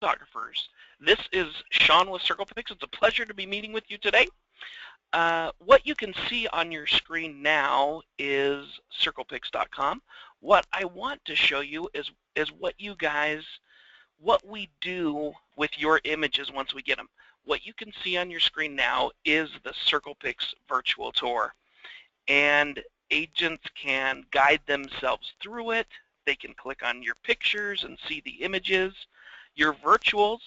photographers. This is Sean with CirclePix. It's a pleasure to be meeting with you today. What you can see on your screen now is CirclePix.com. What I want to show you is what we do with your images once we get them. What you can see on your screen now is the CirclePix virtual tour. And agents can guide themselves through it. They can click on your pictures and see the images. Your virtuals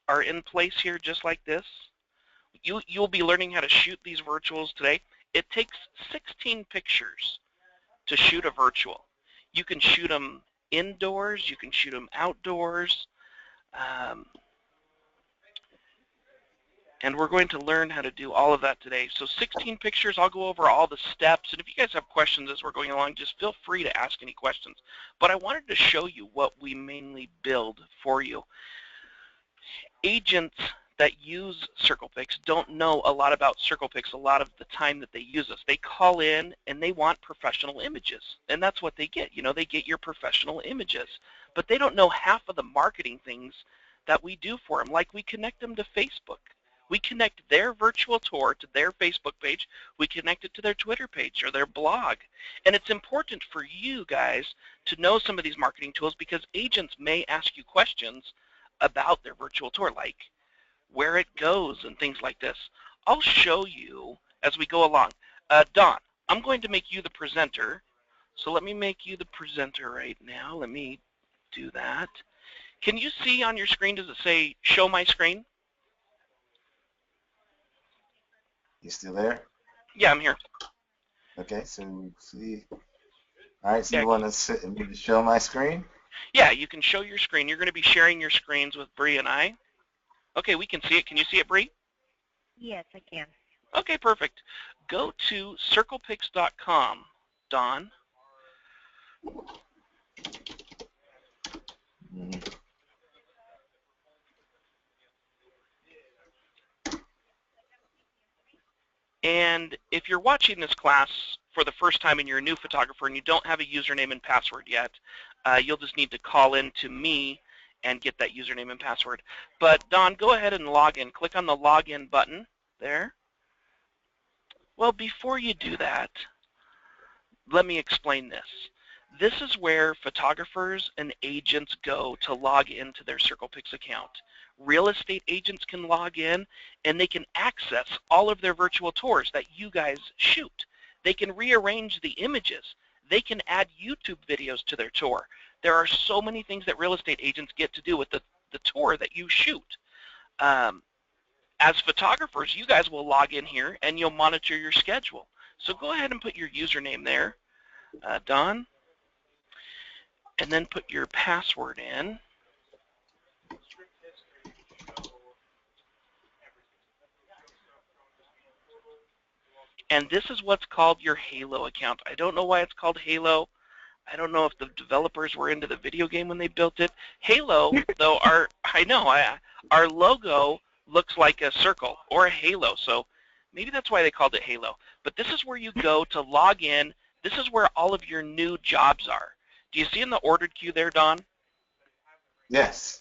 are in place here just like this. You'll be learning how to shoot these virtuals today. It takes 16 pictures to shoot a virtual. You can shoot them indoors, you can shoot them outdoors, and we're going to learn how to do all of that today. So 16 pictures, I'll go over all the steps, and if you guys have questions as we're going along, just feel free to ask any questions. But I wanted to show you what we mainly build for you. Agents that use CirclePix don't know a lot about CirclePix a lot of the time that they use us. They call in and they want professional images, and that's what they get. You know, they get your professional images, but they don't know half of the marketing things that we do for them, like we connect them to Facebook. We connect their virtual tour to their Facebook page. We connect it to their Twitter page or their blog. And it's important for you guys to know some of these marketing tools because agents may ask you questions about their virtual tour, like where it goes and things like this. I'll show you as we go along. Don, I'm going to make you the presenter. So let me make you the presenter right now. Let me do that. Can you see on your screen, does it say show my screen? You still there? Yeah, I'm here. Okay, so see. All right, so yeah. You want to sit and show my screen? Yeah, you can show your screen. You're going to be sharing your screens with Bree and I. Okay, we can see it. Can you see it, Bree? Yes, I can. Okay, perfect. Go to CirclePix.com, Don. And if you're watching this class for the first time and you're a new photographer and you don't have a username and password yet, you'll just need to call in to me and get that username and password. But Don, go ahead and log in. Click on the login button there. Well, before you do that, let me explain this. This is where photographers and agents go to log into their CirclePix account. Real estate agents can log in and they can access all of their virtual tours that you guys shoot. They can rearrange the images. They can add YouTube videos to their tour. There are so many things that real estate agents get to do with the tour that you shoot. As photographers, you guys will log in here and you'll monitor your schedule. So go ahead and put your username there, Don, and then put your password in. And this is what's called your Halo account. I don't know why it's called Halo. I don't know if the developers were into the video game when they built it. Halo, though, our logo looks like a circle or a halo, so maybe that's why they called it Halo. But this is where you go to log in. This is where all of your new jobs are. Do you see in the ordered queue there, Don? Yes.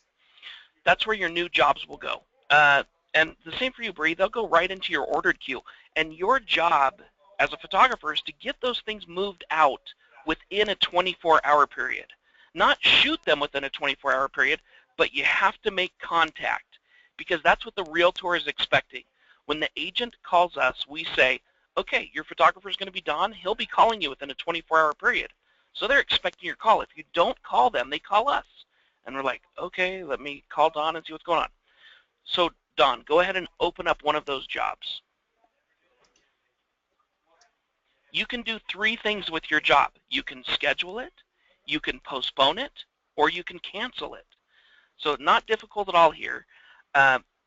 That's where your new jobs will go. And the same for you, Bree. They'll go right into your ordered queue. And your job as a photographer is to get those things moved out within a 24-hour period. Not shoot them within a 24-hour period, but you have to make contact because that's what the realtor is expecting. When the agent calls us, we say, okay, your photographer is going to be Don. He'll be calling you within a 24-hour period. So they're expecting your call. If you don't call them, they call us. And we're like, okay, let me call Don and see what's going on. So Don, go ahead and open up one of those jobs. You can do three things with your job. You can schedule it, you can postpone it, or you can cancel it. So not difficult at all here.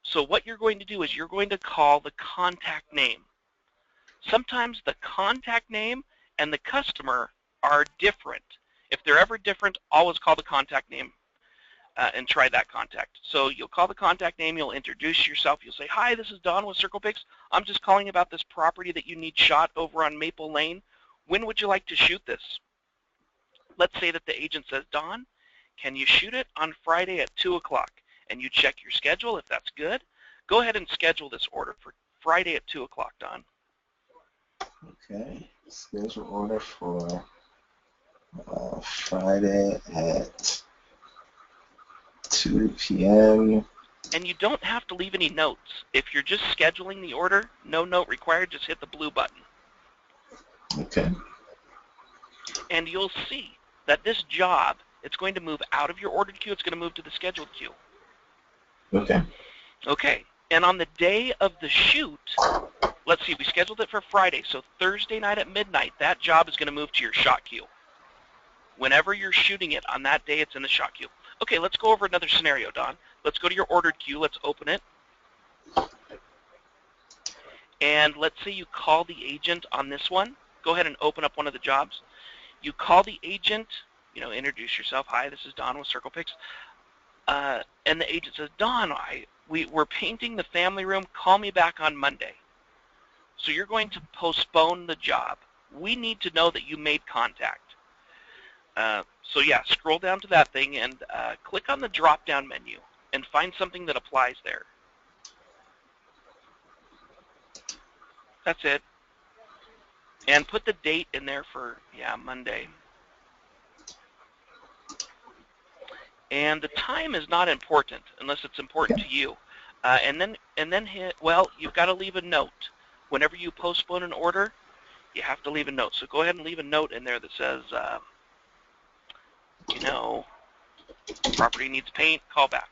So what you're going to do is you're going to call the contact name. Sometimes the contact name and the customer are different. If they're ever different, always call the contact name and try that contact. So you'll call the contact name, you'll introduce yourself, you'll say, hi, this is Don with CirclePix. I'm just calling about this property that you need shot over on Maple Lane. When would you like to shoot this? Let's say that the agent says, Don, can you shoot it on Friday at 2 o'clock? and you check your schedule. If that's good, go ahead and schedule this order for Friday at 2 o'clock, Don. Okay. Schedule order for Friday at 2 p.m. And you don't have to leave any notes. If you're just scheduling the order, no note required, just hit the blue button. Okay. And you'll see that this job, it's going to move out of your ordered queue, it's going to move to the scheduled queue. Okay. Okay, and on the day of the shoot, let's see, we scheduled it for Friday, so Thursday night at midnight, that job is going to move to your shot queue. Whenever you're shooting it on that day, it's in the shot queue. Okay, let's go over another scenario, Don. Let's go to your ordered queue. Let's open it. And let's say you call the agent on this one. Go ahead and open up one of the jobs. You call the agent, introduce yourself. Hi, this is Don with CirclePix. And the agent says, Don, we're painting the family room. Call me back on Monday. So you're going to postpone the job. We need to know that you made contact. So yeah, scroll down to that thing and click on the drop-down menu and find something that applies there. That's it. And put the date in there for, Monday. And the time is not important unless it's important to you. And then hit, you've got to leave a note. Whenever you postpone an order, you have to leave a note. So go ahead and leave a note in there that says, property needs paint, call back.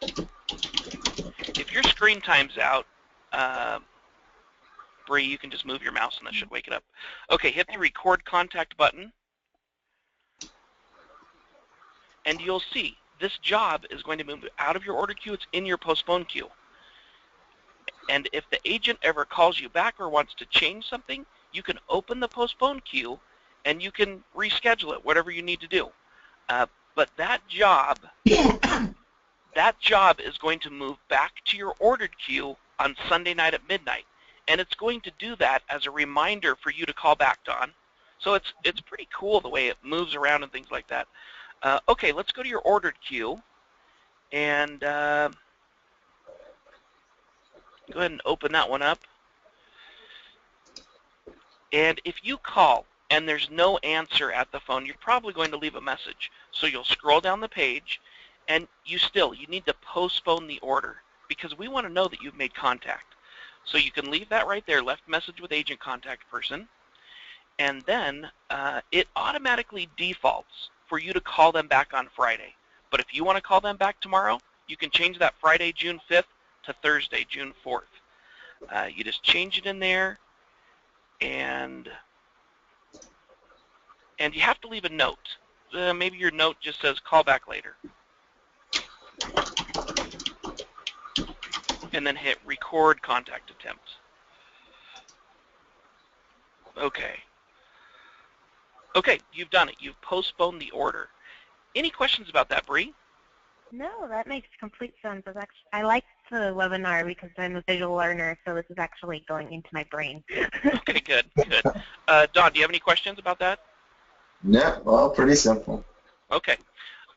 If your screen time's out, Bree, you can just move your mouse and that should wake it up. Okay, hit the record contact button. And you'll see this job is going to move out of your order queue. It's in your postpone queue. And if the agent ever calls you back or wants to change something, you can open the postpone queue and you can reschedule it, whatever you need to do. But that job is going to move back to your ordered queue on Sunday night at midnight. And it's going to do that as a reminder for you to call back, Don. So it's pretty cool the way it moves around and things like that. Okay, let's go to your ordered queue. And go ahead and open that one up. And if you call and there's no answer at the phone, you're probably going to leave a message. So you'll scroll down the page, and you need to postpone the order because we want to know that you've made contact. So you can leave that right there, left message with agent contact person, and then it automatically defaults for you to call them back on Friday. But if you want to call them back tomorrow, you can change that Friday, June 5th to Thursday, June 4th. You just change it in there, and you have to leave a note. Maybe your note just says call back later. And then hit record contact attempt. Okay. Okay, you've done it. You've postponed the order. Any questions about that, Bree? No, that makes complete sense. I like the webinar because I'm a visual learner, so this is actually going into my brain. Okay, good, good. Don, do you have any questions about that? No, well, pretty simple. Okay.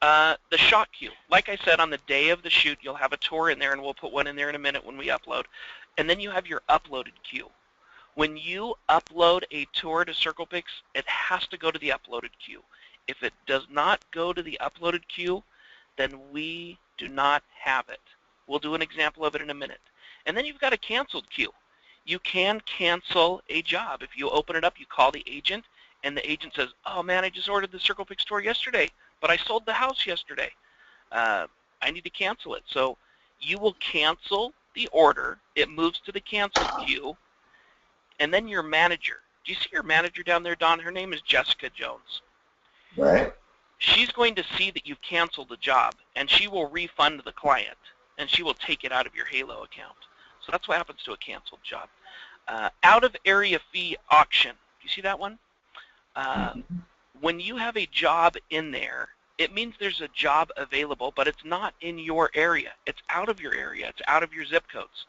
The shot queue. Like I said, on the day of the shoot, you'll have a tour in there, and we'll put one in there in a minute when we upload. And then you have your uploaded queue. When you upload a tour to CirclePix, it has to go to the uploaded queue. If it does not go to the uploaded queue, then we do not have it. We'll do an example of it in a minute. And then you've got a canceled queue. You can cancel a job. If you open it up, you call the agent, and the agent says, oh man, I just ordered the CirclePix tour yesterday, but I sold the house yesterday. I need to cancel it. So you will cancel the order. It moves to the cancel queue. And then your manager. Do you see your manager down there, Don? Her name is Jessica Jones. Right. She's going to see that you've canceled the job, and she will refund the client, and she will take it out of your Halo account. So that's what happens to a canceled job. Out-of-area fee auction. Do you see that one? When you have a job in there, it means there's a job available, but it's not in your area. It's out of your area. It's out of your zip codes.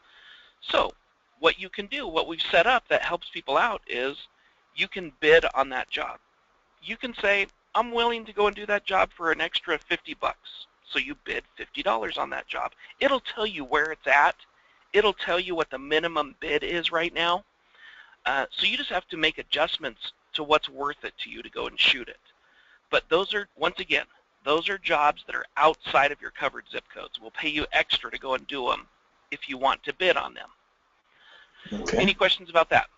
So what you can do, what we've set up that helps people out is you can bid on that job. You can say, I'm willing to go and do that job for an extra $50. So you bid $50 on that job. It'll tell you where it's at. It'll tell you what the minimum bid is right now. So you just have to make adjustments to what's worth it to you to go and shoot it. But those are, once again, those are jobs that are outside of your covered zip codes. We'll pay you extra to go and do them if you want to bid on them. Okay. Any questions about that?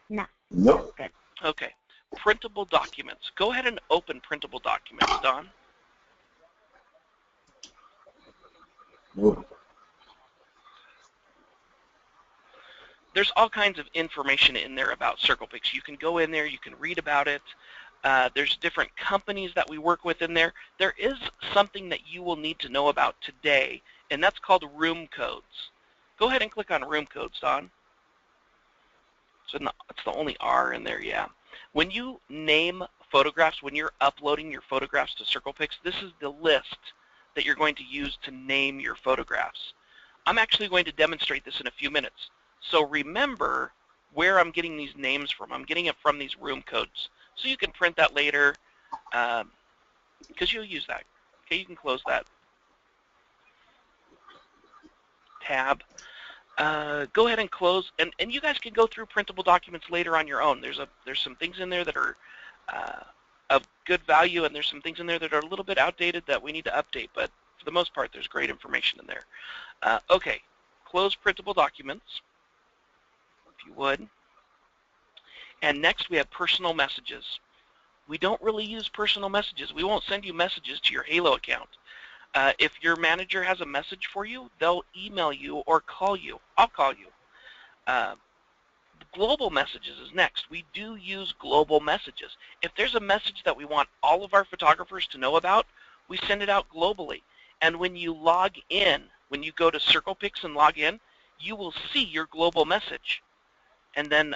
No. Nope. Good. Okay. Printable documents. Go ahead and open printable documents, Don. Nope. There's all kinds of information in there about CirclePix. You can go in there, you can read about it. There's different companies that we work with in there. There is something that you will need to know about today, and that's called room codes. Go ahead and click on room codes, Don. So it's the only R in there, yeah. When you name photographs, when you're uploading your photographs to CirclePix, this is the list that you're going to use to name your photographs. I'm actually going to demonstrate this in a few minutes. So remember where I'm getting these names from. I'm getting it from these room codes. So you can print that later because you'll use that. Okay, you can close that tab. Go ahead and close, and you guys can go through printable documents later on your own. There's some things in there that are of good value, and there's some things in there that are a little bit outdated that we need to update, but for the most part, there's great information in there. Okay, close printable documents, if you would. And next we have personal messages. We don't really use personal messages. We won't send you messages to your Halo account. If your manager has a message for you, they'll email you or call you. I'll call you. Global messages is next. We do use global messages. If there's a message that we want all of our photographers to know about, we send it out globally. And when you log in, when you go to CirclePix and log in, you will see your global message. And then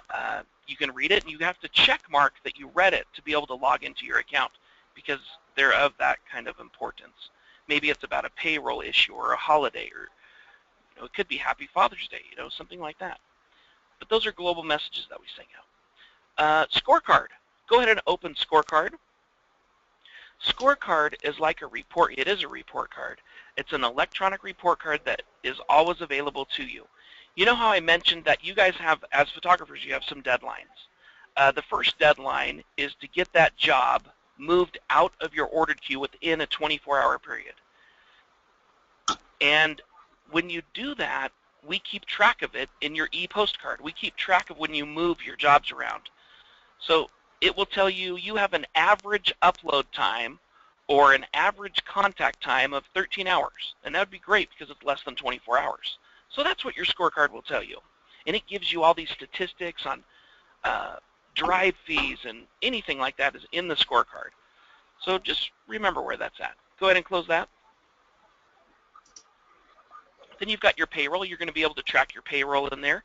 you can read it, and you have to check mark that you read it to be able to log into your account because they're of that kind of importance. Maybe it's about a payroll issue or a holiday, or it could be Happy Father's Day, something like that. But those are global messages that we send out. Scorecard. Go ahead and open Scorecard. Scorecard is like a report. It is a report card. It's an electronic report card that is always available to you. You know how I mentioned that you guys have, as photographers, you have some deadlines. The first deadline is to get that job moved out of your ordered queue within a 24-hour period. And when you do that, we keep track of it in your e-postcard. We keep track of when you move your jobs around. So it will tell you you have an average upload time or an average contact time of 13 hours. And that would be great because it's less than 24 hours. So that's what your scorecard will tell you. And it gives you all these statistics on drive fees and anything like that is in the scorecard. So just remember where that's at. Go ahead and close that. Then you've got your payroll. You're going to be able to track your payroll in there.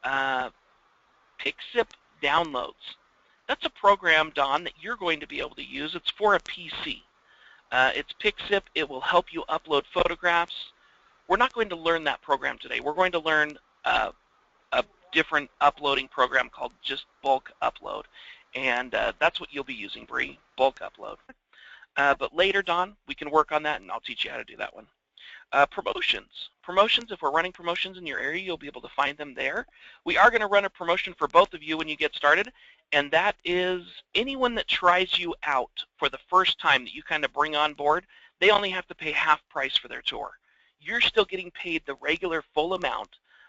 PixZip downloads. That's a program, Don, that you're going to be able to use. It's for a PC. It's PixZip. It will help you upload photographs. We're not going to learn that program today. We're going to learn a different uploading program called just bulk upload. And that's what you'll be using, Bree, bulk upload. But later, Don, we can work on that, and I'll teach you how to do that one. Promotions. Promotions, if we're running promotions in your area, you'll be able to find them there. We are going to run a promotion for both of you when you get started, and that is anyone that tries you out for the first time that you kind of bring on board, they only have to pay half price for their tour. You're still getting paid the regular full amount,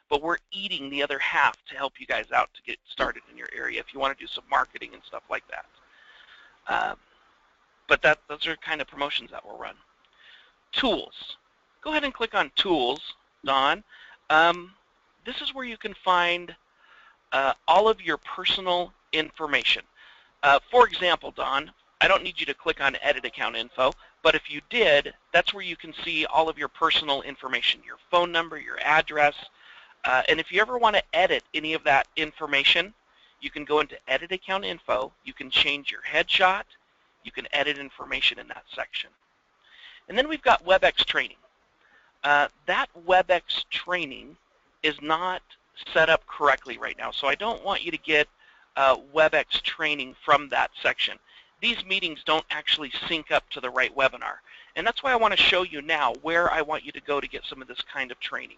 but we're eating the other half to help you guys out to get started in your area if you want to do some marketing and stuff like that. But those are kind of promotions that we'll run. Tools. Go ahead and click on Tools, Don. This is where you can find all of your personal information. For example, Don, I don't need you to click on Edit Account Info, but if you did, that's where you can see all of your personal information, your phone number, your address, and if you ever want to edit any of that information, you can go into Edit Account Info, you can change your headshot, you can edit information in that section. And then we've got WebEx training. That WebEx training is not set up correctly right now, so I don't want you to get WebEx training from that section. these meetings don't actually sync up to the right webinar. And that's why I want to show you now where I want you to go to get some of this kind of training.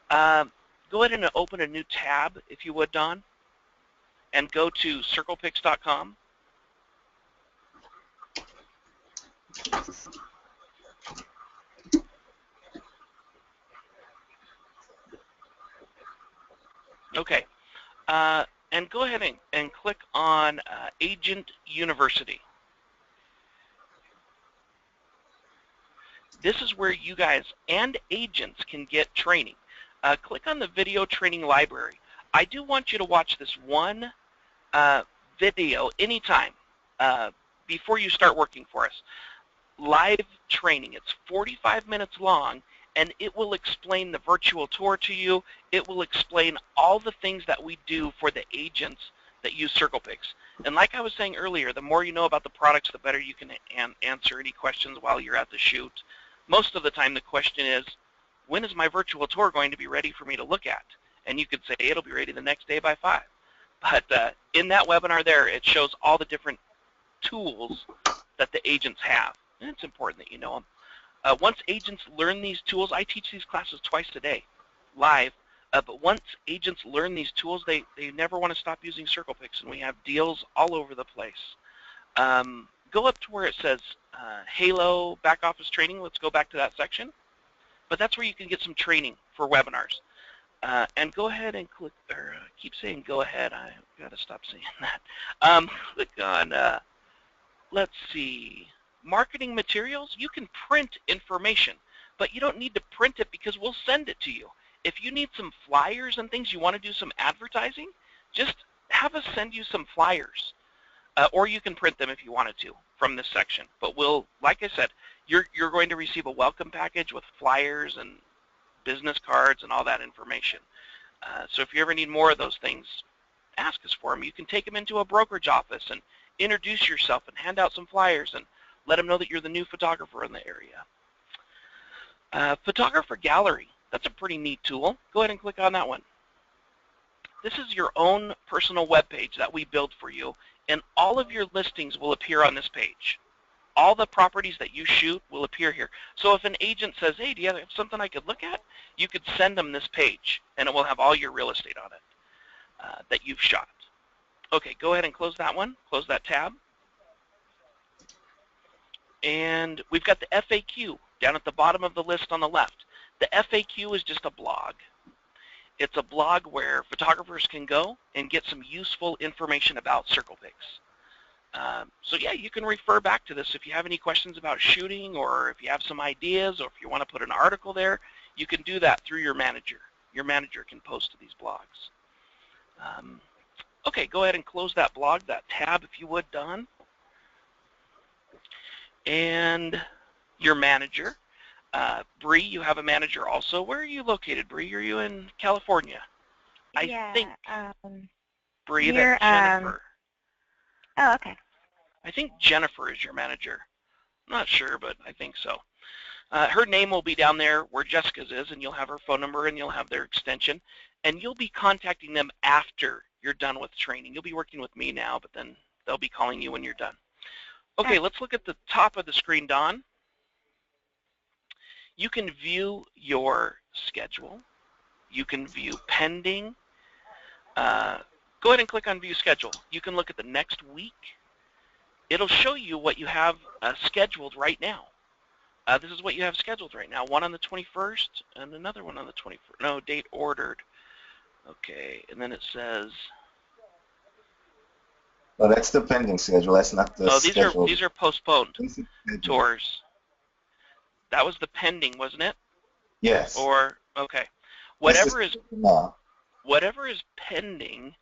Go ahead and open a new tab, if you would, Don, and go to CirclePix.com. Okay, and go ahead and click on Agent University. This is where you guys and agents can get training. Click on the video training library. I do want you to watch this one video anytime before you start working for us. Live training. It's 45 minutes long, and it will explain the virtual tour to you. It will explain all the things that we do for the agents that use CirclePix. And like I was saying earlier, the more you know about the products, the better you can answer any questions while you're at the shoot. Most of the time the question is, when is my virtual tour going to be ready for me to look at? And you could say it'll be ready the next day by 5. But in that webinar there, it shows all the different tools that the agents have. And it's important that you know them. Once agents learn these tools, I teach these classes twice a day, live. But once agents learn these tools, they never want to stop using CirclePix, and we have deals all over the place. Go up to where it says Halo Back Office Training. Let's go back to that section. But that's where you can get some training for webinars. And go ahead and click, or keep saying go ahead. I've got to stop saying that. Click on, let's see, marketing materials. You can print information, but you don't need to print it because we'll send it to you. If you need some flyers and things, you want to do some advertising, just have us send you some flyers. Or you can print them if you wanted to from this section. But we'll, like I said, you're going to receive a welcome package with flyers and business cards and all that information. So if you ever need more of those things, ask us for them. You can take them into a brokerage office and introduce yourself and hand out some flyers and let them know that you're the new photographer in the area. Photographer Gallery, that's a pretty neat tool. Go ahead and click on that one. This is your own personal web page that we build for you, and all of your listings will appear on this page. All the properties that you shoot will appear here. So if an agent says, hey, do you have something I could look at? You could send them this page, and it will have all your real estate on it that you've shot. Okay, go ahead and close that one. Close that tab. And we've got the FAQ down at the bottom of the list on the left. The FAQ is just a blog. It's a blog where photographers can go and get some useful information about CirclePix. So yeah, you can refer back to this if you have any questions about shooting, or if you have some ideas, or if you want to put an article there, you can do that through your manager. Your manager can post to these blogs. Okay, go ahead and close that blog, that tab, if you would, Don. And your manager. Bree, you have a manager also. Where are you located, Bree? Are you in California? I think, Bree, that Jennifer. Oh, okay. I think Jennifer is your manager. I'm not sure, but I think so. Her name will be down there where Jessica's is, and you'll have her phone number, and you'll have their extension. And you'll be contacting them after you're done with training. You'll be working with me now, but then they'll be calling you when you're done. Okay, let's look at the top of the screen, Don. You can view your schedule. You can view pending. Go ahead and click on View Schedule. You can look at the next week. It'll show you what you have scheduled right now. This is what you have scheduled right now. One on the 21st and another one on the 21st. No, date ordered. Okay, and then it says... Oh, that's the pending schedule. That's not the schedule. These are postponed tours. That was the pending, wasn't it? Yes. Or, okay. Whatever is pending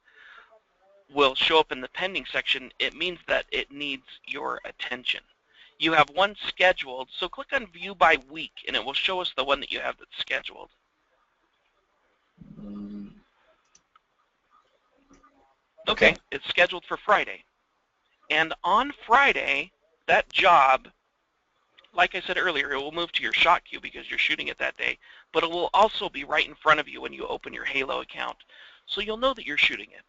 will show up in the pending section. It means that it needs your attention. You have one scheduled, so click on View by Week, and it will show us the one that you have that's scheduled. Okay, it's scheduled for Friday. And on Friday, that job, like I said earlier, it will move to your shot queue because you're shooting it that day, but it will also be right in front of you when you open your Halo account, so you'll know that you're shooting it.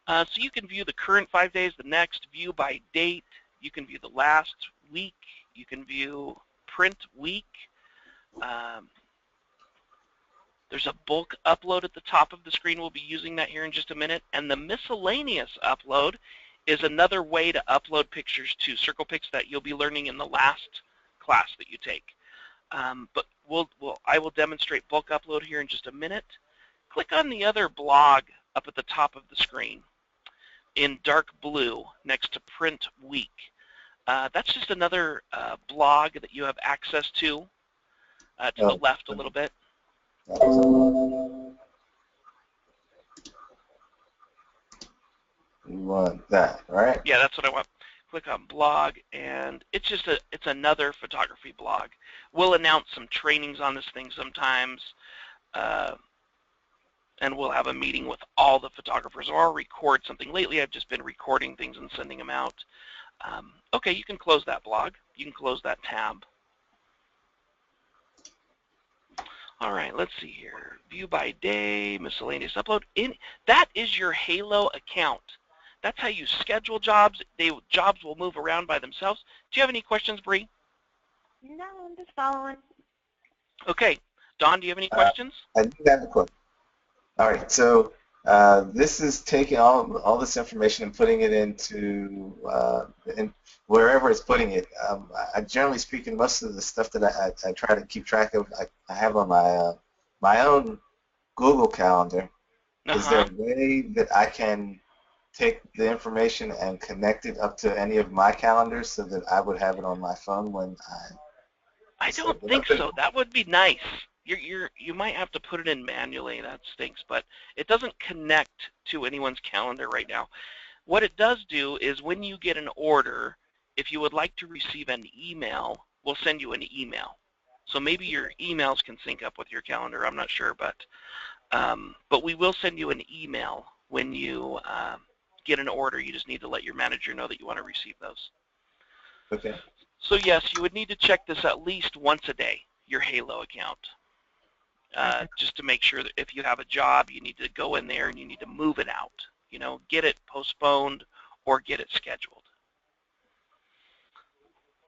So you can view the current 5 days, the next, view by date. You can view the last week. You can view print week. There's a bulk upload at the top of the screen. We'll be using that here in just a minute. And the miscellaneous upload is another way to upload pictures to CirclePix that you'll be learning in the last class that you take. But I will demonstrate bulk upload here in just a minute. Click on the other blog up at the top of the screen in dark blue next to print week. That's just another blog that you have access to the left a little bit. You want that, right? Yeah, that's what I want. Click on blog, and it's another photography blog. We'll announce some trainings on this thing sometimes, and we'll have a meeting with all the photographers, or I'll record something. Lately, I've just been recording things and sending them out. Okay, you can close that blog. You can close that tab. All right, let's see here. View by day, miscellaneous upload. That is your Halo account. That's how you schedule jobs. Jobs will move around by themselves. Do you have any questions, Bree? No, I'm just following. Okay. Don, do you have any questions? I do have a question. All right, so this is taking all this information and putting it into wherever it's putting it. Generally speaking, most of the stuff that I try to keep track of, I have on my own Google Calendar. Is there a way that I can take the information and connect it up to any of my calendars so that I would have it on my phone when I don't think so. That would be nice. You might have to put it in manually. That stinks, but it doesn't connect to anyone's calendar right now. What it does do is when you get an order, if you would like to receive an email, we'll send you an email. So maybe your emails can sync up with your calendar. I'm not sure, but we will send you an email when you get an order. You just need to let your manager know that you want to receive those. Okay. So yes, you would need to check this at least once a day, your Halo account. Just to make sure that if you have a job, you need to go in there and you need to move it out. You know, get it postponed or get it scheduled.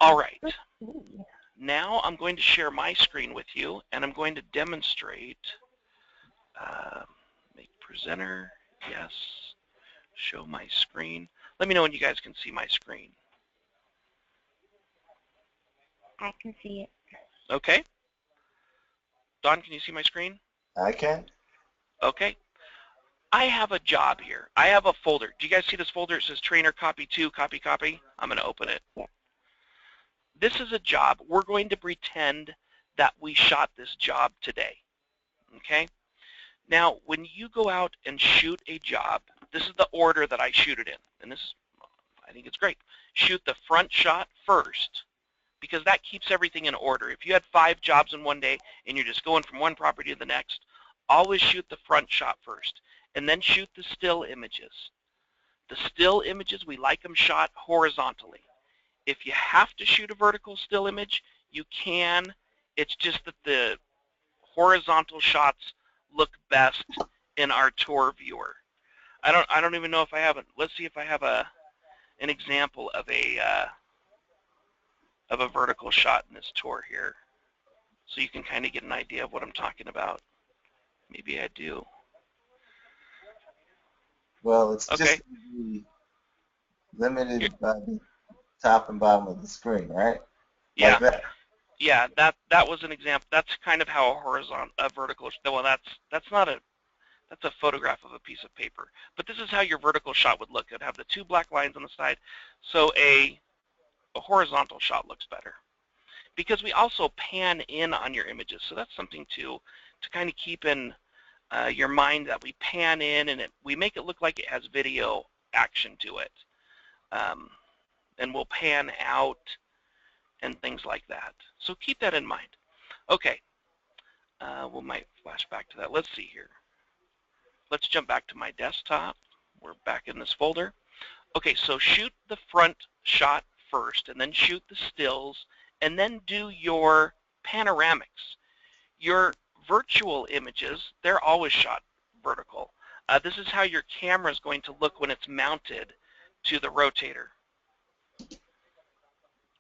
All right. Now I'm going to share my screen with you, and I'm going to demonstrate. Make presenter. Yes. Show my screen. Let me know when you guys can see my screen. I can see it. Okay. Don, can you see my screen? I can. Okay. I have a job here. I have a folder. Do you guys see this folder? It says trainer copy 2, copy, copy. I'm going to open it. Yeah. This is a job. We're going to pretend that we shot this job today. Okay? Now, when you go out and shoot a job, this is the order that I shoot it in. And this, I think it's great. Shoot the front shot first, because that keeps everything in order. If you had 5 jobs in one day and you're just going from one property to the next, always shoot the front shot first, and then shoot the still images. The still images, we like them shot horizontally. If you have to shoot a vertical still image, you can. It's just that the horizontal shots look best in our tour viewer. I don't even know if I have it. Let's see if I have an example of a vertical shot in this tour here, so you can kind of get an idea of what I'm talking about. Maybe I do. Well, it's okay. Just limited by the top and bottom of the screen, right? Yeah. Like that. Yeah, that was an example. That's kind of how a vertical. Well, that's a photograph of a piece of paper. But this is how your vertical shot would look. It'd have the 2 black lines on the side. So a horizontal shot looks better, because we also pan in on your images. So that's something to kind of keep in your mind, that we pan in and we make it look like it has video action to it, and we'll pan out and things like that. So keep that in mind. Okay, we might flash back to that. Let's see here. Let's jump back to my desktop. We're back in this folder. Okay, so shoot the front shot first, and then shoot the stills, and then do your panoramics. Your virtual images, they're always shot vertical. This is how your camera is going to look when it's mounted to the rotator.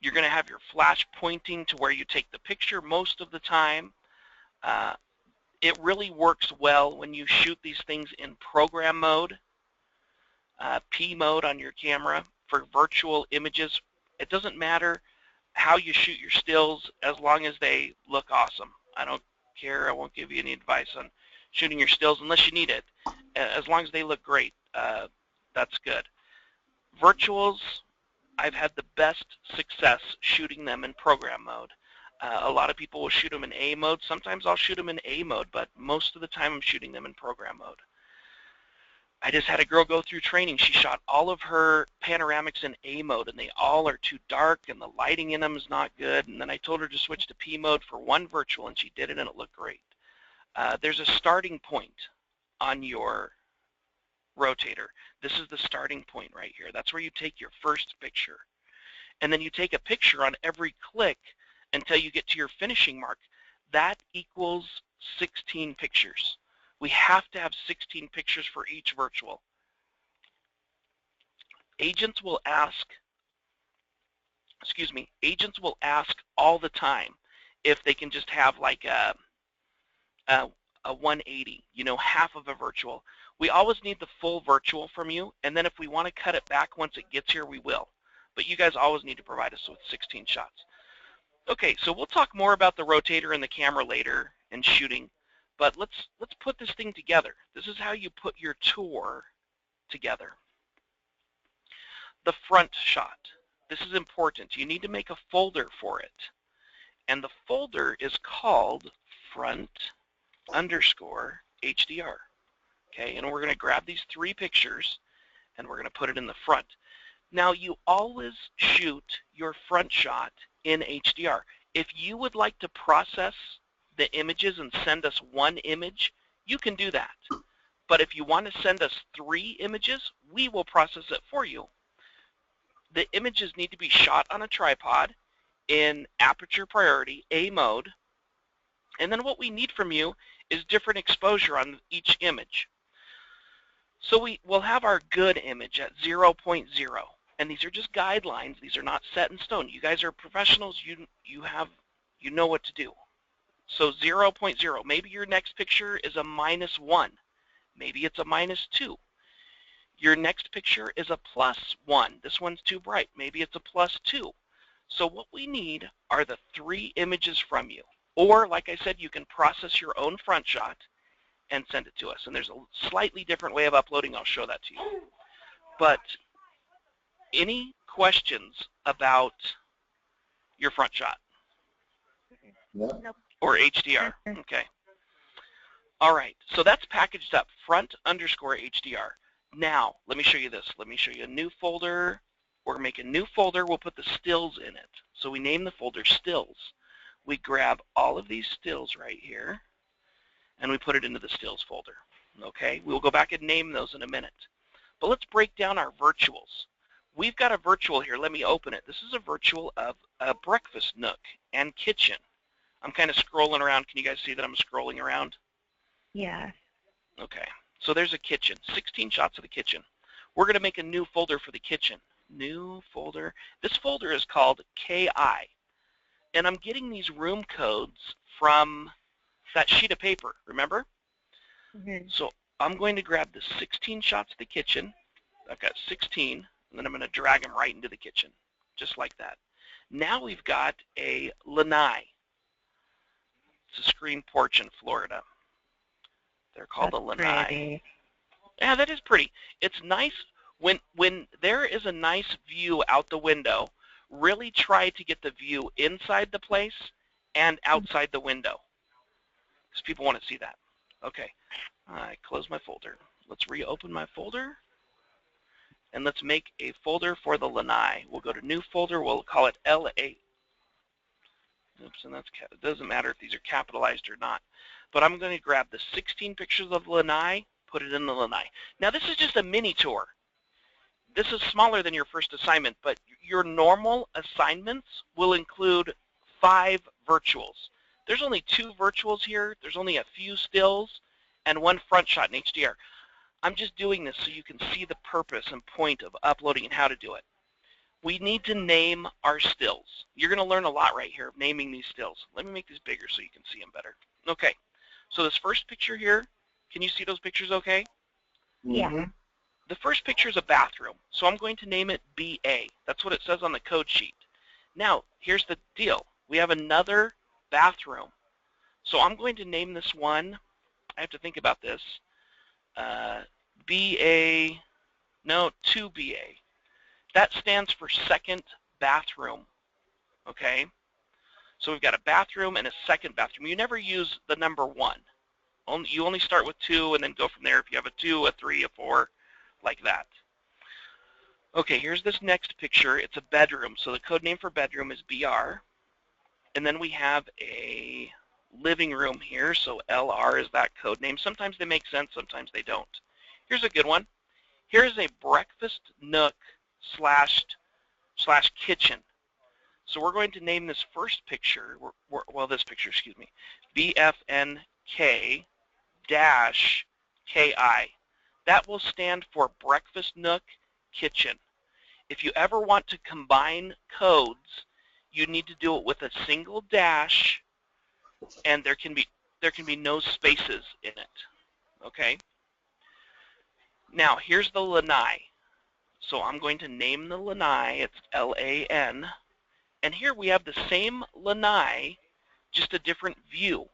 You're going to have your flash pointing to where you take the picture most of the time. It really works well when you shoot these things in program mode, P mode on your camera for virtual images. It doesn't matter how you shoot your stills as long as they look awesome. I don't care. I won't give you any advice on shooting your stills unless you need it. As long as they look great, that's good. Virtuals, I've had the best success shooting them in program mode. A lot of people will shoot them in A mode. Sometimes I'll shoot them in A mode, but most of the time I'm shooting them in program mode. I just had a girl go through training. She shot all of her panoramics in A mode, and they all are too dark, and the lighting in them is not good. And then I told her to switch to P mode for one virtual, and she did it, and it looked great. There's a starting point on your rotator. This is the starting point right here. That's where you take your first picture. And then you take a picture on every click until you get to your finishing mark. That equals 16 pictures. We have to have 16 pictures for each virtual. Agents will ask all the time if they can just have like a 180, half of a virtual. We always need the full virtual from you, and then if we want to cut it back once it gets here, we will. But you guys always need to provide us with 16 shots. Okay, so we'll talk more about the rotator and the camera later and shooting, but let's put this thing together. This is how you put your tour together. The front shot. This is important. You need to make a folder for it, and the folder is called front_HDR. Okay, and we're going to grab these 3 pictures and we're going to put it in the front. Now you always shoot your front shot in HDR. If you would like to process the images and send us 1 image, you can do that. But if you want to send us 3 images, we will process it for you. The images need to be shot on a tripod in aperture priority, A mode, and then what we need from you is different exposure on each image. So we'll have our good image at 0.0, and these are just guidelines. These are not set in stone. You guys are professionals. You know what to do. So 0.0. Maybe your next picture is a -1. Maybe it's a -2. Your next picture is a +1. This one's too bright. Maybe it's a +2. So what we need are the 3 images from you. Or, like I said, you can process your own front shot and send it to us. And there's a slightly different way of uploading. I'll show that to you. But any questions about your front shot? No. Nope. Or HDR? Okay. All right. So that's packaged up, front_HDR. Now, let me show you this. Let me show you a new folder. We're going to make a new folder. We'll put the stills in it. So we name the folder stills. We grab all of these stills right here, and we put it into the stills folder. Okay, we'll go back and name those in a minute. But let's break down our virtuals. We've got a virtual here. Let me open it. This is a virtual of a breakfast nook and kitchen. I'm kind of scrolling around. Can you guys see that I'm scrolling around? Yeah. Okay, so there's a kitchen. 16 shots of the kitchen. We're going to make a new folder for the kitchen. New folder. This folder is called KI. And I'm getting these room codes from that sheet of paper, remember? Mm-hmm. So I'm going to grab the 16 shots of the kitchen. I've got 16, and then I'm going to drag them right into the kitchen, just like that. Now we've got a lanai. It's a screen porch in Florida. They're called a lanai. Pretty. Yeah, that is pretty. It's nice when there is a nice view out the window. Really try to get the view inside the place and outside the window, because people want to see that. Okay, I close my folder. Let's reopen my folder, and let's make a folder for the lanai. We'll go to new folder. We'll call it L8. Oops, and it doesn't matter if these are capitalized or not. But I'm going to grab the 16 pictures of lanai, put it in the lanai. Now this is just a mini tour. This is smaller than your first assignment, but your normal assignments will include 5 virtuals. There's only 2 virtuals here. There's only a few stills and 1 front shot in HDR. I'm just doing this so you can see the purpose and point of uploading and how to do it. We need to name our stills. You're going to learn a lot right here of naming these stills. Let me make this bigger so you can see them better. Okay, so this first picture here, can you see those pictures okay? Yeah. Mm-hmm. The first picture is a bathroom, so I'm going to name it BA. That's what it says on the code sheet. Now, here's the deal. We have another bathroom. So I'm going to name this one, I have to think about this, BA, no, 2BA. That stands for second bathroom, okay? So we've got a bathroom and a second bathroom. You never use the number 1. You only start with 2 and then go from there if you have a 2, a 3, a 4, like that. Okay, here's this next picture. It's a bedroom. So the code name for bedroom is BR. And then we have a living room here. So LR is that code name. Sometimes they make sense, sometimes they don't. Here's a good one. Here's a breakfast nook slash kitchen. So we're going to name this first picture, well, this picture, excuse me, BFNK-KI. That will stand for breakfast nook kitchen. If you ever want to combine codes, you need to do it with a single dash, and there can be no spaces in it. Okay? Now here's the lanai. So I'm going to name the lanai. It's LAN. And here we have the same lanai, just a different view.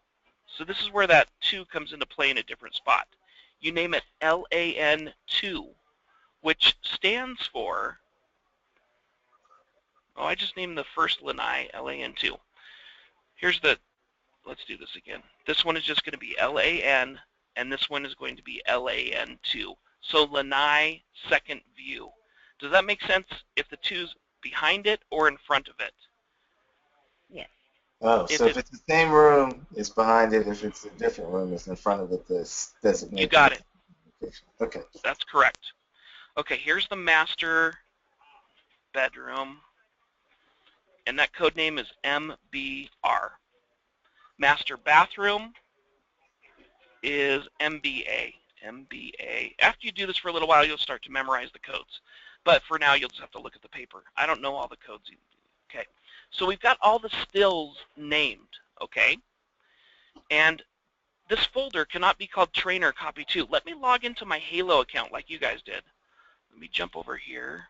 So this is where that 2 comes into play in a different spot. You name it LAN2, which stands for, oh, I just named the first lanai LAN2. Here's the, let's do this again. This one is just going to be LAN, and this one is going to be LAN2. So lanai second view. Does that make sense if the 2's behind it or in front of it? Yes. Oh, so if it's the same room, it's behind it. If it's a different room, it's in front of it. This designated. You got it. Okay. That's correct. Okay, here's the master bedroom, and that code name is MBR. Master bathroom is MBA. MBA. After you do this for a little while, you'll start to memorize the codes. But for now, you'll just have to look at the paper. I don't know all the codes. Okay. So we've got all the stills named, okay? And this folder cannot be called trainer copy 2. Let me log into my Halo account like you guys did. Let me jump over here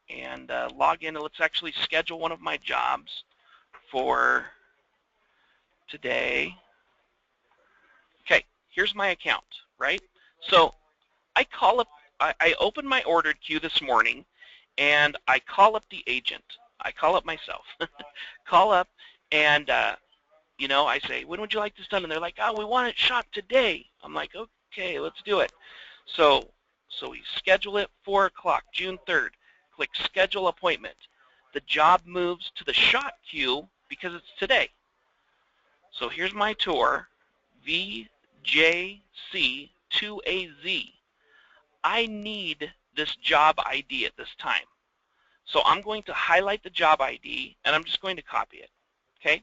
and log in. Let's actually schedule one of my jobs for today. Okay, here's my account, right? So I open my ordered queue this morning, and I call up the agent. I call up myself. Call up, and you know, I say, when would you like this done? And they're like, oh, we want it shot today. I'm like, okay, let's do it. So we schedule it 4 o'clock, June 3rd. Click schedule appointment. The job moves to the shot queue because it's today. So here's my tour, VJC2AZ. I need this job ID at this time. So I'm going to highlight the job ID, and I'm just going to copy it, okay?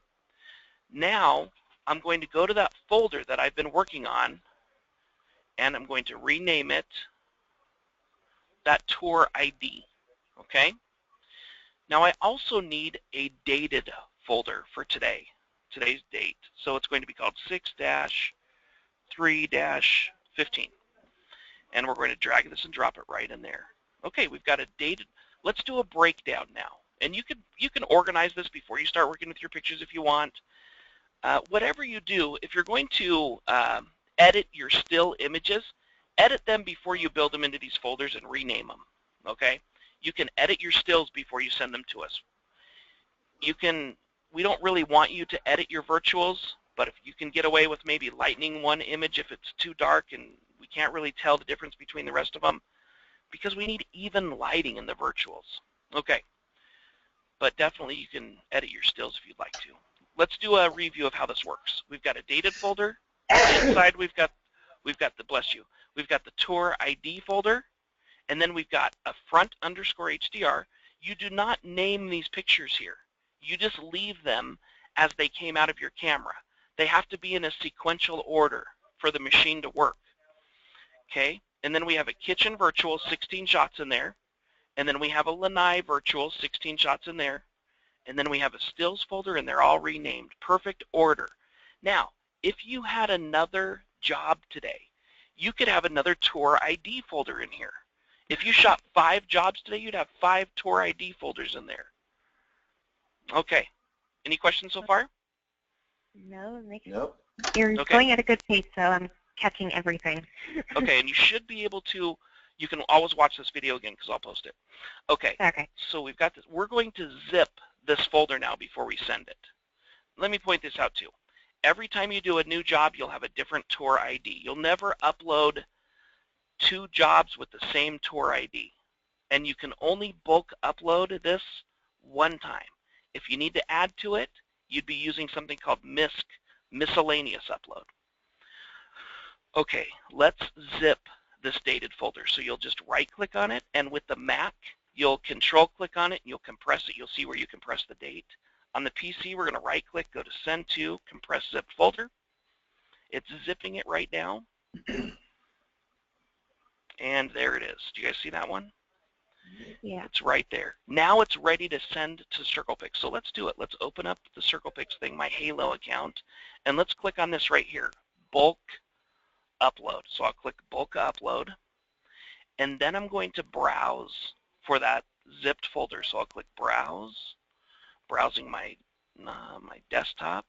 Now I'm going to go to that folder that I've been working on, and I'm going to rename it that tour ID, okay? Now I also need a dated folder for today, today's date. So it's going to be called 6-3-15. And we're going to drag this and drop it right in there. Okay, we've got a dated. Let's do a breakdown now. And you can organize this before you start working with your pictures if you want. Whatever you do, if you're going to edit your still images, edit them before you build them into these folders and rename them. Okay? You can edit your stills before you send them to us. We don't really want you to edit your virtuals, but if you can get away with maybe lightening one image if it's too dark and we can't really tell the difference between the rest of them, because we need even lighting in the virtuals. Okay, but definitely you can edit your stills if you'd like to. Let's do a review of how this works. We've got a dated folder. Inside we've got the, bless you, we've got the tour ID folder, and then we've got a front_HDR. You do not name these pictures here. You just leave them as they came out of your camera. They have to be in a sequential order for the machine to work. Okay? and then we have a kitchen virtual, 16 shots in there, and then we have a lanai virtual, 16 shots in there, and then we have a stills folder, and they're all renamed. Perfect order. Now, if you had another job today, you could have another tour ID folder in here. If you shot 5 jobs today, you'd have 5 tour ID folders in there. Okay. Any questions so far? No, it makes Nope. You're Okay. going at a good pace, so I'm catching everything. Okay, and you should be able to, you can always watch this video again because I'll post it. Okay, Okay. so we've got this. We're going to zip this folder now before we send it. Let me point this out too. Every time you do a new job, you'll have a different tour ID. You'll never upload 2 jobs with the same tour ID. And you can only bulk upload this one time. If you need to add to it, you'd be using something called MISC, miscellaneous upload. Okay, let's zip this dated folder. So you'll just right-click on it, and with the Mac, you'll control-click on it, and you'll compress it. You'll see where you compress the date. On the PC, we're going to right-click, go to Send to, Compress Zipped Folder. It's zipping it right now. And there it is. Do you guys see that one? Yeah. It's right there. Now it's ready to send to CirclePix. So let's do it. Let's open up the CirclePix thing, my Halo account, and let's click on this right here, Bulk Upload. So I'll click Bulk Upload, and then I'm going to browse for that zipped folder. So I'll click Browse, browsing my desktop,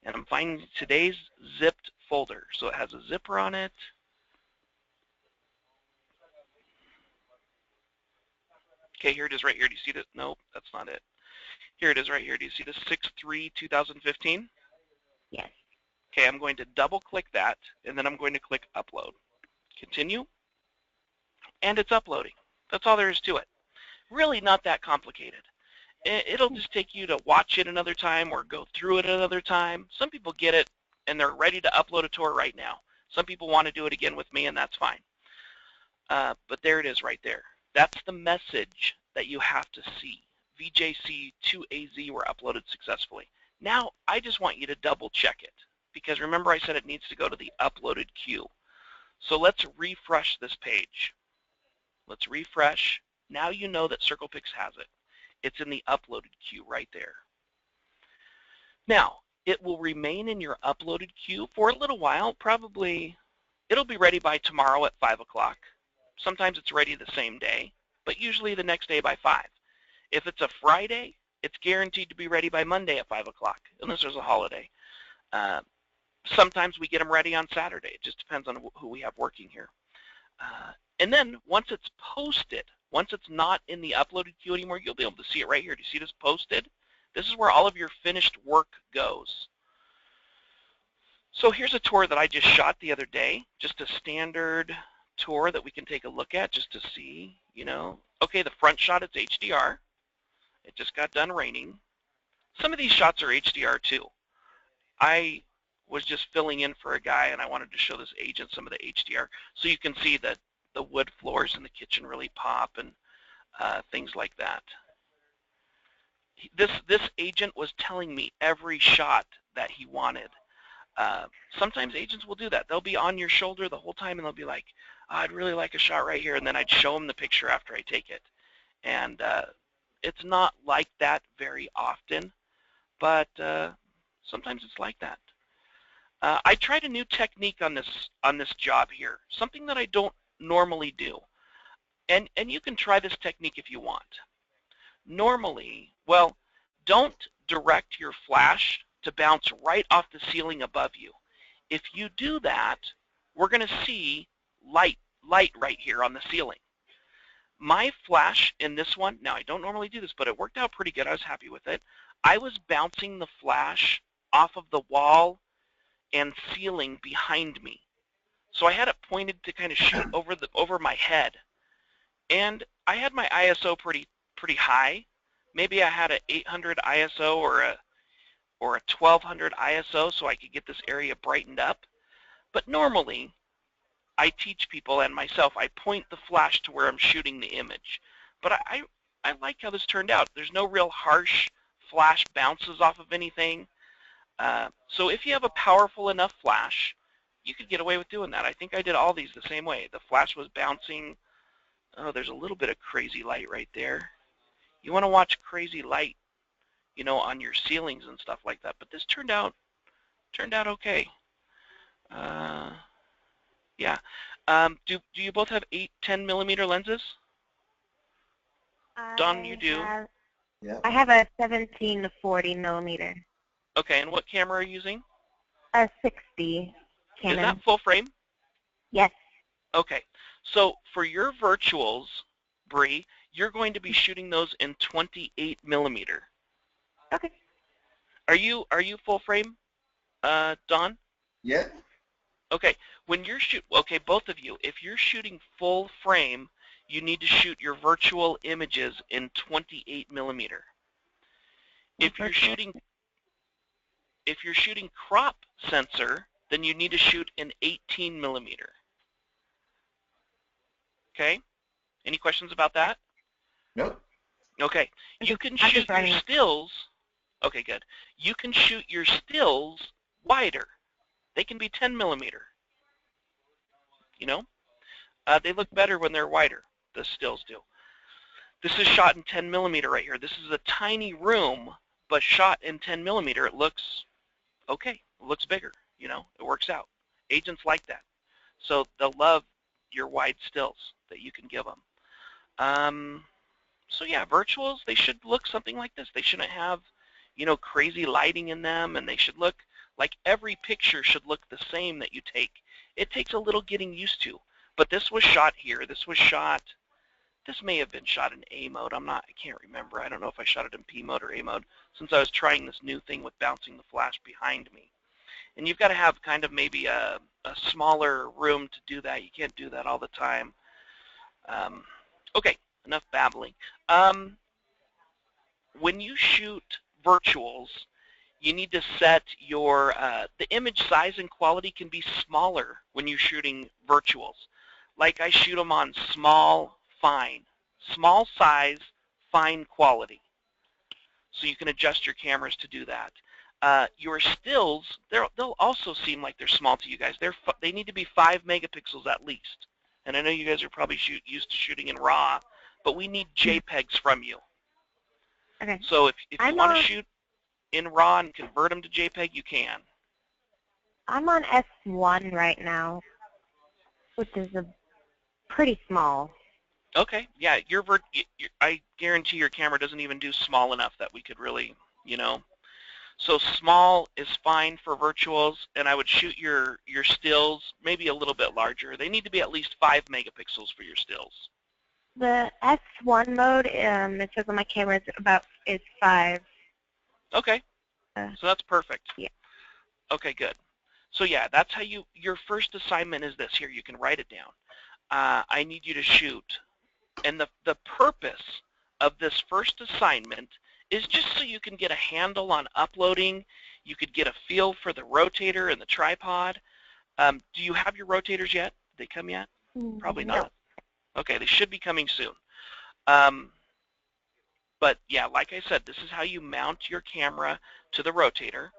and I'm finding today's zipped folder. So it has a zipper on it. Okay, here it is right here. Do you see this? Nope, that's not it. Here it is right here. Do you see this? 6/3/2015? Yes. Okay, I'm going to double click that, and then I'm going to click Upload. Continue. And it's uploading. That's all there is to it. Really not that complicated. It'll just take you to watch it another time or go through it another time. Some people get it, and they're ready to upload a tour right now. Some people want to do it again with me, and that's fine. But there it is right there. That's the message that you have to see. VJC to AZ were uploaded successfully. Now, I just want you to double check it, because remember I said it needs to go to the uploaded queue. So let's refresh this page. Let's refresh. Now you know that CirclePix has it. It's in the uploaded queue right there. Now, it will remain in your uploaded queue for a little while. Probably, it'll be ready by tomorrow at 5 o'clock. Sometimes it's ready the same day, but usually the next day by 5. If it's a Friday, it's guaranteed to be ready by Monday at 5 o'clock, unless there's a holiday. Sometimes we get them ready on Saturday. It just depends on who we have working here. And then once it's posted, once it's not in the uploaded queue anymore, you'll be able to see it right here. Do you see this posted? This is where all of your finished work goes. So here's a tour that I just shot the other day, just a standard tour that we can take a look at just to see, you know. Okay, the front shot, it's HDR. It just got done raining. Some of these shots are HDR too. I was just filling in for a guy, and I wanted to show this agent some of the HDR. So you can see that the wood floors in the kitchen really pop and things like that. This agent was telling me every shot that he wanted. Sometimes agents will do that. They'll be on your shoulder the whole time, and they'll be like, oh, I'd really like a shot right here, and then I'd show them the picture after I take it. And it's not like that very often, but sometimes it's like that. I tried a new technique on this job here, something that I don't normally do. And you can try this technique if you want. Normally, well, don't direct your flash to bounce right off the ceiling above you. If you do that, we're going to see light right here on the ceiling. My flash in this one, now I don't normally do this, but it worked out pretty good. I was happy with it. I was bouncing the flash off of the wall and ceiling behind me. So I had it pointed to kind of shoot over my head. And I had my ISO pretty high. Maybe I had an 800 ISO or a 1200 ISO so I could get this area brightened up. But normally, I teach people and myself, I point the flash to where I'm shooting the image. But I like how this turned out. There's no real harsh flash bounces off of anything. So if you have a powerful enough flash, you could get away with doing that. I think I did all these the same way. The flash was bouncing. Oh, there's a little bit of crazy light right there. You want to watch crazy light, you know, on your ceilings and stuff like that. But this turned out okay. Yeah. Do you both have 10 millimeter lenses? Don, you do? Yeah. I have a 17 to 40 millimeter. Okay, and what camera are you using? A 60 Canon. Is that full frame? Yes. Okay, so for your virtuals, Bree, you're going to be shooting those in 28 millimeter. Okay. Are you full frame, Don? Yeah. Okay, when you're okay, both of you, if you're shooting full frame, you need to shoot your virtual images in 28 millimeter. If you're shooting crop sensor, then you need to shoot in 18 millimeter. Okay? Any questions about that? Nope. Okay. You can shoot your stills. Okay, good. You can shoot your stills wider. They can be 10 millimeter. You know? They look better when they're wider. The stills do. This is shot in 10 millimeter right here. This is a tiny room, but shot in 10 millimeter, it looks okay. It looks bigger. You know, it works out. Agents like that. So they'll love your wide stills that you can give them. So yeah, virtuals, they should look something like this. They shouldn't have, you know, crazy lighting in them, and they should look like every picture should look the same that you take. It takes a little getting used to. But this was shot here. This may have been shot in A mode. I can't remember. I don't know if I shot it in P mode or A mode, since I was trying this new thing with bouncing the flash behind me. And you've got to have kind of maybe a smaller room to do that. You can't do that all the time. Okay, enough babbling. When you shoot virtuals, you need to set your, the image size and quality can be smaller when you're shooting virtuals. Like I shoot them on small, fine. Small size, fine quality. So you can adjust your cameras to do that. Your stills, they'll also seem like they're small to you guys. They need to be 5 megapixels at least. And I know you guys are probably used to shooting in RAW, but we need JPEGs from you. Okay. So if you want to shoot in RAW and convert them to JPEG, you can. I'm on S1 right now, which is a pretty small. Okay, yeah, I guarantee your camera doesn't even do small enough that we could really, you know. So small is fine for virtuals, and I would shoot your stills maybe a little bit larger. They need to be at least 5 megapixels for your stills. The S1 mode, it says on my camera is 5. Okay, so that's perfect. Yeah. Okay, good. So yeah, that's how your first assignment is this. Here, you can write it down. I need you to shoot. And the purpose of this first assignment is just so you can get a handle on uploading. You could get a feel for the rotator and the tripod. Do you have your rotators yet? Did they come yet? Probably not. No. Okay, they should be coming soon. But yeah, like I said, this is how you mount your camera to the rotator.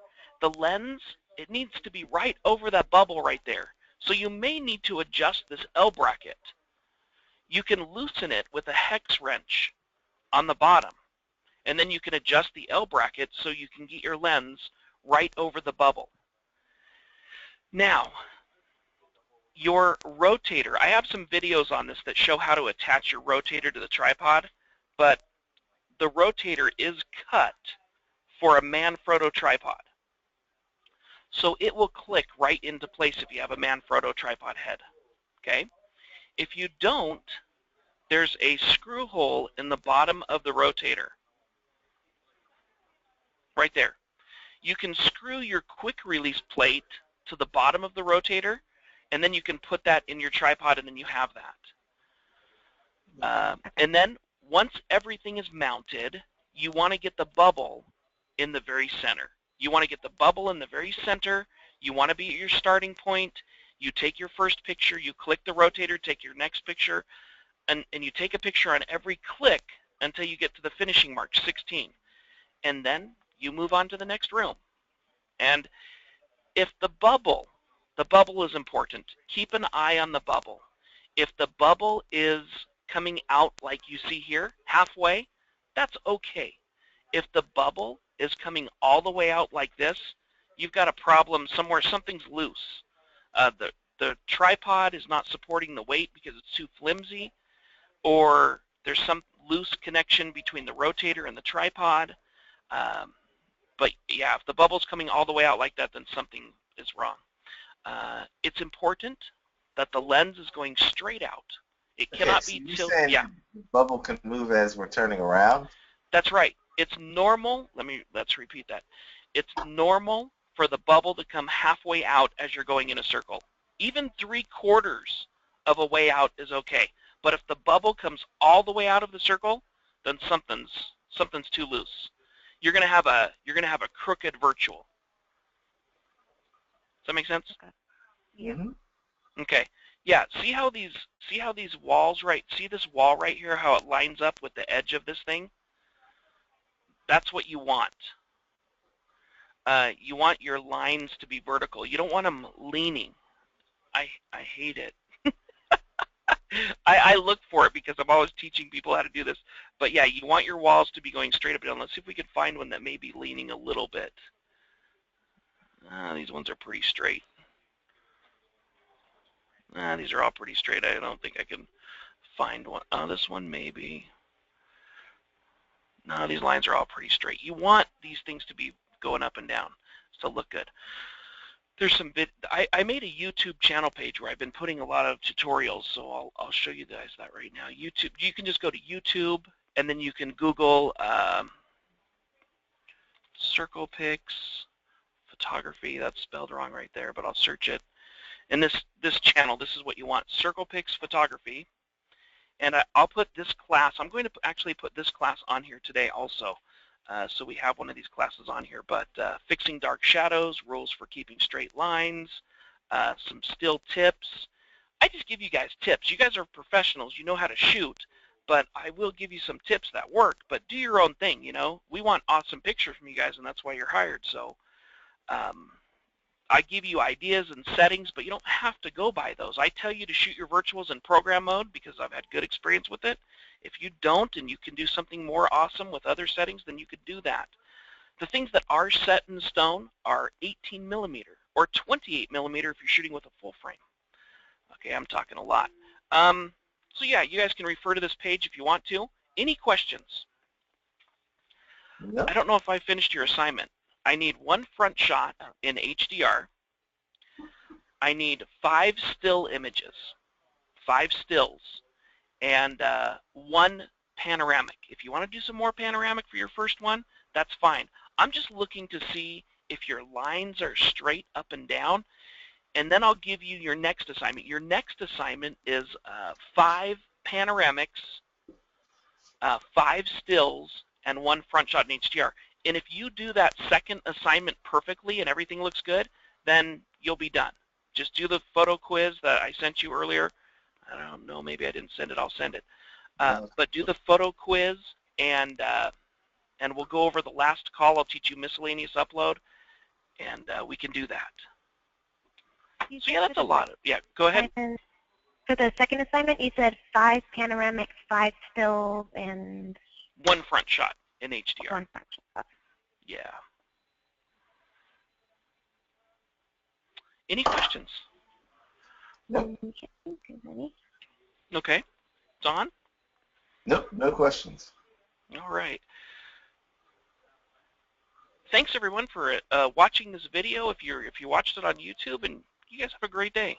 The lens, it needs to be right over that bubble right there. So you may need to adjust this L bracket. You can loosen it with a hex wrench on the bottom. And then you can adjust the L bracket so you can get your lens right over the bubble. Now, your rotator, I have some videos on this that show how to attach your rotator to the tripod, but the rotator is cut for a Manfrotto tripod. So it will click right into place if you have a Manfrotto tripod head. Okay? If you don't, there's a screw hole in the bottom of the rotator. Right there. You can screw your quick release plate to the bottom of the rotator, and then you can put that in your tripod, and then you have that. And then once everything is mounted, you want to get the bubble in the very center. You want to get the bubble in the very center. You want to be at your starting point. You take your first picture, you click the rotator, take your next picture, and you take a picture on every click until you get to the finishing mark, 16. And then you move on to the next room. And if the bubble The bubble is important. Keep an eye on the bubble. If the bubble is coming out like you see here, halfway, that's okay. If the bubble is coming all the way out like this, you've got a problem somewhere. Something's loose. The tripod is not supporting the weight because it's too flimsy, or there's some loose connection between the rotator and the tripod. But yeah, if the bubble's coming all the way out like that, then something is wrong. It's important that the lens is going straight out. It cannot be tilted. Yeah. The bubble can move as we're turning around? That's right. It's normal. Let's repeat that. It's normal for the bubble to come halfway out as you're going in a circle. Even 3/4 of a way out is okay. But if the bubble comes all the way out of the circle, then something's too loose. You're gonna have a crooked virtual. Does that make sense? Okay. Yeah. Mm-hmm. Okay. Yeah. See how these walls see this wall right here, how it lines up with the edge of this thing? That's what you want. You want your lines to be vertical. You don't want them leaning. I hate it. I look for it because I'm always teaching people how to do this. But yeah, you want your walls to be going straight up and down. Let's see if we can find one that may be leaning a little bit. These ones are pretty straight. These are all pretty straight. I don't think I can find one. This one maybe. No, these lines are all pretty straight. You want these things to be going up and down to look good. There's some I made a YouTube channel page where I've been putting a lot of tutorials, so I'll show you guys that right now. YouTube, you can just go to YouTube and then you can Google CirclePix photography. That's spelled wrong right there, but I'll search it. And this channel, this is what you want, CirclePix photography. And I'll put this class. I'm going to actually put this class on here today also. So we have one of these classes on here, but fixing dark shadows, rules for keeping straight lines, some still tips. I just give you guys tips. You guys are professionals. You know how to shoot, but I will give you some tips that work, but do your own thing, you know. We want awesome pictures from you guys, and that's why you're hired. So I give you ideas and settings, but you don't have to go by those. I tell you to shoot your virtuals in program mode because I've had good experience with it. If you don't and you can do something more awesome with other settings, then you could do that. The things that are set in stone are 18mm or 28mm if you're shooting with a full frame. Okay, I'm talking a lot. So yeah, you guys can refer to this page if you want to. Any questions? No. I don't know if I finished your assignment. I need one front shot in HDR. I need 5 still images, 5 stills, and 1 panoramic. If you want to do some more panoramic for your first one, that's fine. I'm just looking to see if your lines are straight up and down, and then I'll give you your next assignment. Your next assignment is 5 panoramics, 5 stills, and 1 front shot in HDR. And if you do that second assignment perfectly and everything looks good, then you'll be done. Just do the photo quiz that I sent you earlier. I don't know, maybe I didn't send it. I'll send it. But do the photo quiz, and we'll go over the last call. I'll teach you miscellaneous upload, and we can do that. So yeah, that's a lot. Yeah, go ahead. And for the second assignment, you said 5 panoramics, 5 stills, and 1 front shot in HDR. 1 front shot. Yeah. Any questions? Nope. Okay. Don? Nope, no questions. All right. Thanks everyone for watching this video. If you watched it on YouTube, and you guys have a great day.